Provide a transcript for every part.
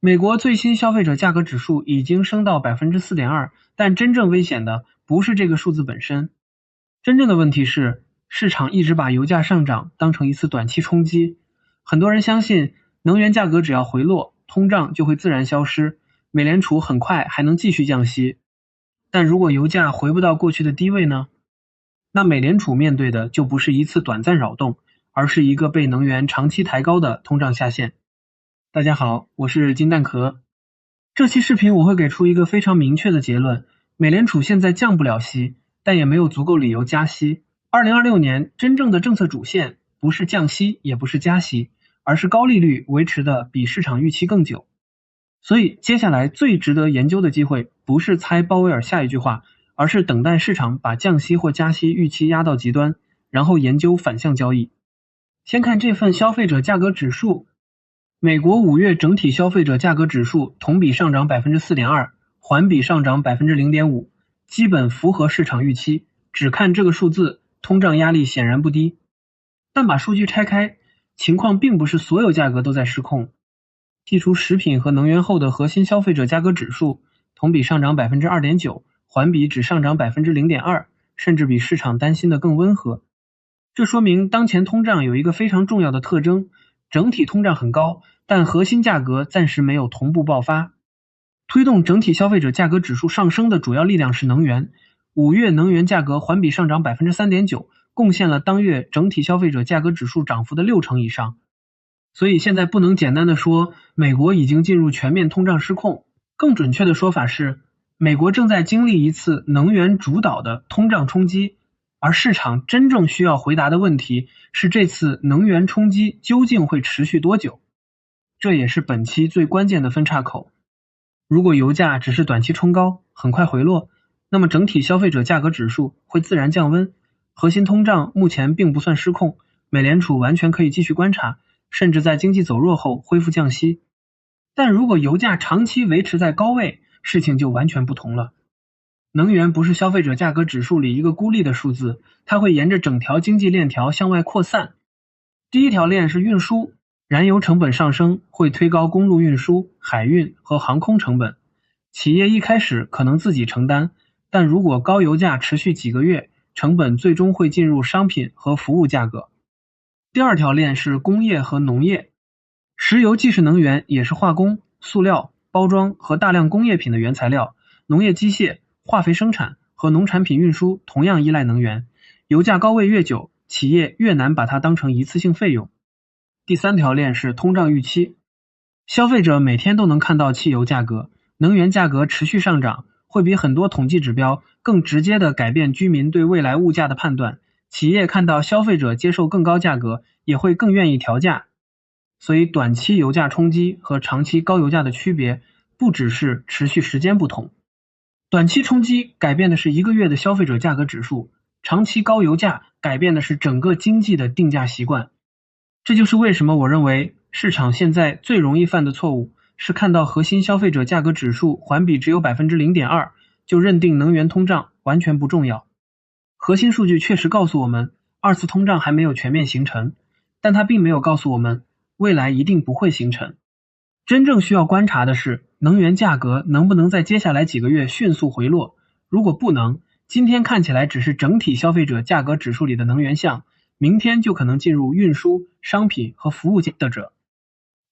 美国最新消费者价格指数已经升到 4.2%，但真正危险的不是这个数字本身，真正的问题是市场一直把油价上涨当成一次短期冲击。很多人相信能源价格只要回落，通胀就会自然消失，美联储很快还能继续降息。但如果油价回不到过去的低位呢？那美联储面对的就不是一次短暂扰动，而是一个被能源长期抬高的通胀下限。大家好，我是金蛋壳。这期视频我会给出一个非常明确的结论：美联储现在降不了息，但也没有足够理由加息。2026年真正的政策主线不是降息，也不是加息，而是高利率维持的比市场预期更久。所以接下来最值得研究的机会不是猜鲍威尔下一句话，而是等待市场把降息或加息预期压到极端，然后研究反向交易。先看这份消费者价格指数，美国5月整体消费者价格指数同比上涨 4.2%， 环比上涨 0.5%， 基本符合市场预期。只看这个数字，通胀压力显然不低。但把数据拆开，情况并不是所有价格都在失控。剔除食品和能源后的核心消费者价格指数，同比上涨 2.9%， 环比只上涨 0.2%， 甚至比市场担心的更温和。这说明当前通胀有一个非常重要的特征，整体通胀很高，但核心价格暂时没有同步爆发。推动整体消费者价格指数上升的主要力量是能源。5月能源价格环比上涨 3.9%， 贡献了当月整体消费者价格指数涨幅的60%以上。所以现在不能简单的说美国已经进入全面通胀失控，更准确的说法是美国正在经历一次能源主导的通胀冲击，而市场真正需要回答的问题是这次能源冲击究竟会持续多久。这也是本期最关键的分岔口。如果油价只是短期冲高，很快回落，那么整体消费者价格指数会自然降温，核心通胀目前并不算失控，美联储完全可以继续观察，甚至在经济走弱后恢复降息。但如果油价长期维持在高位，事情就完全不同了。能源不是消费者价格指数里一个孤立的数字，它会沿着整条经济链条向外扩散。第一条链是运输，燃油成本上升会推高公路运输、海运和航空成本。企业一开始可能自己承担，但如果高油价持续几个月，成本最终会进入商品和服务价格。第二条链是工业和农业，石油既是能源，也是化工、塑料、包装和大量工业品的原材料。农业机械、化肥生产和农产品运输同样依赖能源，油价高位越久，企业越难把它当成一次性费用。第三条链是通胀预期，消费者每天都能看到汽油价格、能源价格持续上涨，会比很多统计指标更直接地改变居民对未来物价的判断。企业看到消费者接受更高价格，也会更愿意调价。所以短期油价冲击和长期高油价的区别，不只是持续时间不同。短期冲击改变的是一个月的消费者价格指数，长期高油价改变的是整个经济的定价习惯。这就是为什么我认为市场现在最容易犯的错误是看到核心消费者价格指数环比只有 0.2%， 就认定能源通胀完全不重要。核心数据确实告诉我们，二次通胀还没有全面形成，但它并没有告诉我们未来一定不会形成。真正需要观察的是，能源价格能不能在接下来几个月迅速回落。如果不能，今天看起来只是整体消费者价格指数里的能源项，明天就可能进入运输、商品和服务的者。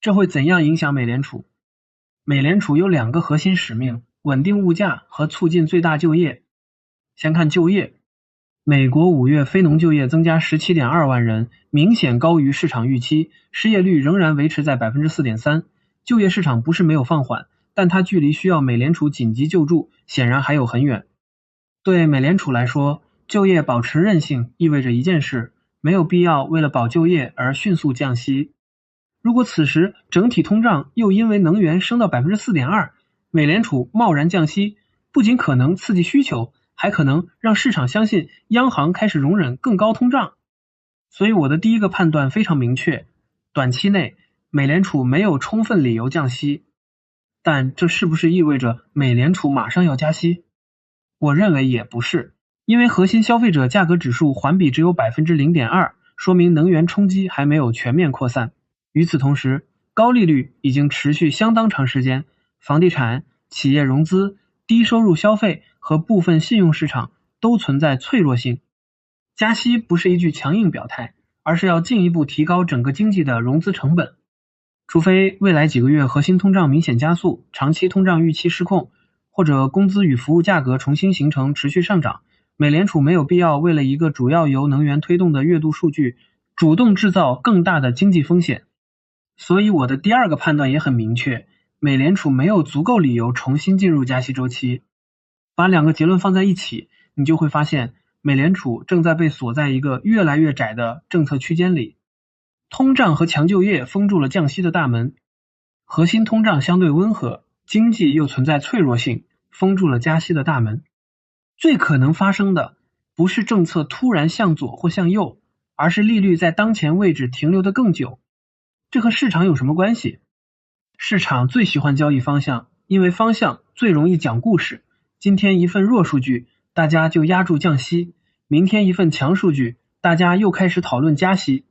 这会怎样影响美联储？美联储有2个核心使命：稳定物价和促进最大就业。先看就业，美国5月非农就业增加 17.2 万人，明显高于市场预期，失业率仍然维持在 4.3%。就业市场不是没有放缓，但它距离需要美联储紧急救助显然还有很远。对美联储来说，就业保持韧性意味着一件事，没有必要为了保就业而迅速降息。如果此时整体通胀又因为能源升到 4.2%， 美联储贸然降息，不仅可能刺激需求，还可能让市场相信央行开始容忍更高通胀。所以我的第一个判断非常明确，短期内美联储没有充分理由降息。但这是不是意味着美联储马上要加息？我认为也不是，因为核心消费者价格指数环比只有 0.2%， 说明能源冲击还没有全面扩散。与此同时，高利率已经持续相当长时间，房地产、企业融资、低收入消费和部分信用市场都存在脆弱性。加息不是一句强硬表态，而是要进一步提高整个经济的融资成本。除非未来几个月核心通胀明显加速，长期通胀预期失控，或者工资与服务价格重新形成持续上涨，美联储没有必要为了一个主要由能源推动的月度数据，主动制造更大的经济风险。所以我的第二个判断也很明确，美联储没有足够理由重新进入加息周期。把两个结论放在一起，你就会发现美联储正在被锁在一个越来越窄的政策区间里。通胀和强就业封住了降息的大门，核心通胀相对温和，经济又存在脆弱性，封住了加息的大门。最可能发生的不是政策突然向左或向右，而是利率在当前位置停留得更久。这和市场有什么关系？市场最喜欢交易方向，因为方向最容易讲故事。今天一份弱数据，大家就压住降息；明天一份强数据，大家又开始讨论加息。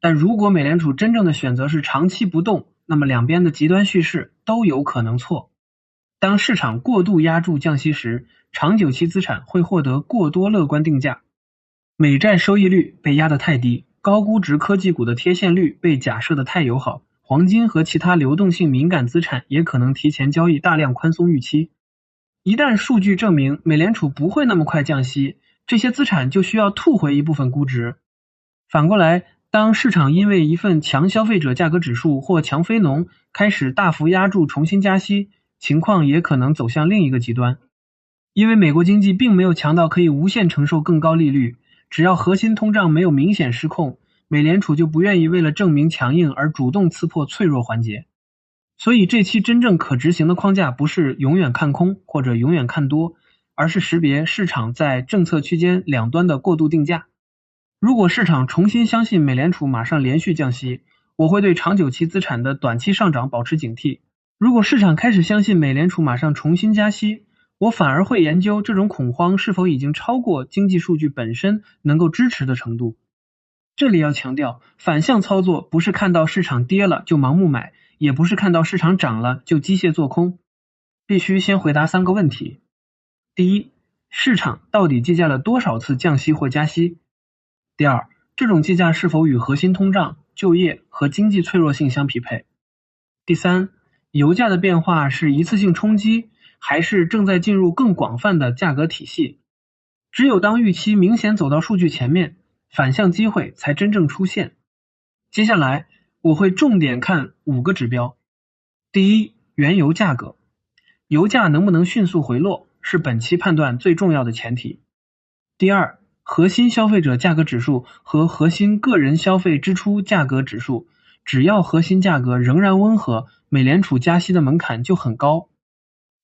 但如果美联储真正的选择是长期不动，那么两边的极端叙事都有可能错。当市场过度压住降息时，长久期资产会获得过多乐观定价。美债收益率被压得太低，高估值科技股的贴现率被假设得太友好，黄金和其他流动性敏感资产也可能提前交易大量宽松预期。一旦数据证明美联储不会那么快降息，这些资产就需要吐回一部分估值。反过来，当市场因为一份强消费者价格指数或强非农开始大幅压住重新加息，情况也可能走向另一个极端。因为美国经济并没有强到可以无限承受更高利率，只要核心通胀没有明显失控，美联储就不愿意为了证明强硬而主动刺破脆弱环节。所以这期真正可执行的框架不是永远看空或者永远看多，而是识别市场在政策区间两端的过度定价。如果市场重新相信美联储马上连续降息，我会对长久期资产的短期上涨保持警惕。如果市场开始相信美联储马上重新加息，我反而会研究这种恐慌是否已经超过经济数据本身能够支持的程度。这里要强调，反向操作不是看到市场跌了就盲目买，也不是看到市场涨了就机械做空。必须先回答3个问题。第一，市场到底计价了多少次降息或加息？第二，这种计价是否与核心通胀、就业和经济脆弱性相匹配？第三，油价的变化是一次性冲击，还是正在进入更广泛的价格体系？只有当预期明显走到数据前面，反向机会才真正出现。接下来我会重点看5个指标。第一，原油价格。油价能不能迅速回落，是本期判断最重要的前提。第二，核心消费者价格指数和核心个人消费支出价格指数，只要核心价格仍然温和，美联储加息的门槛就很高。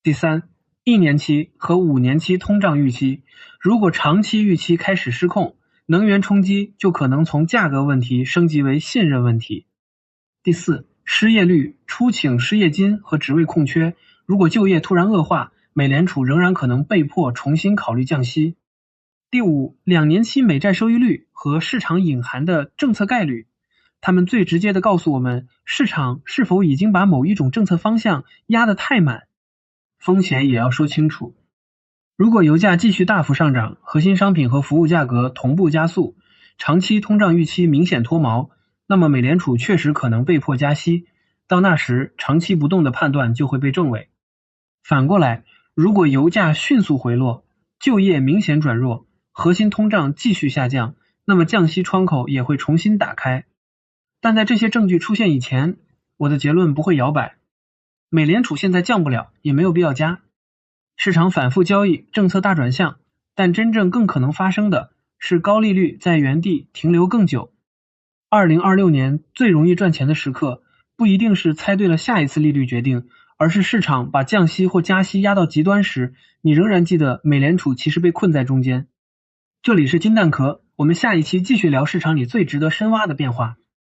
第三，1年期和5年期通胀预期，如果长期预期开始失控，能源冲击就可能从价格问题升级为信任问题。第四，失业率、初请失业金和职位空缺，如果就业突然恶化，美联储仍然可能被迫重新考虑降息。第五，2年期美债收益率和市场隐含的政策概率，它们最直接地告诉我们市场是否已经把某一种政策方向压得太满。风险也要说清楚。如果油价继续大幅上涨，核心商品和服务价格同步加速，长期通胀预期明显脱锚，那么美联储确实可能被迫加息，到那时长期不动的判断就会被证伪。反过来，如果油价迅速回落，就业明显转弱，核心通胀继续下降，那么降息窗口也会重新打开。但在这些证据出现以前，我的结论不会摇摆。美联储现在降不了，也没有必要加。市场反复交易，政策大转向，但真正更可能发生的是高利率在原地停留更久。2026年最容易赚钱的时刻，不一定是猜对了下一次利率决定，而是市场把降息或加息压到极端时，你仍然记得美联储其实被困在中间。这里是金蛋壳，我们下一期继续聊市场里最值得深挖的变化。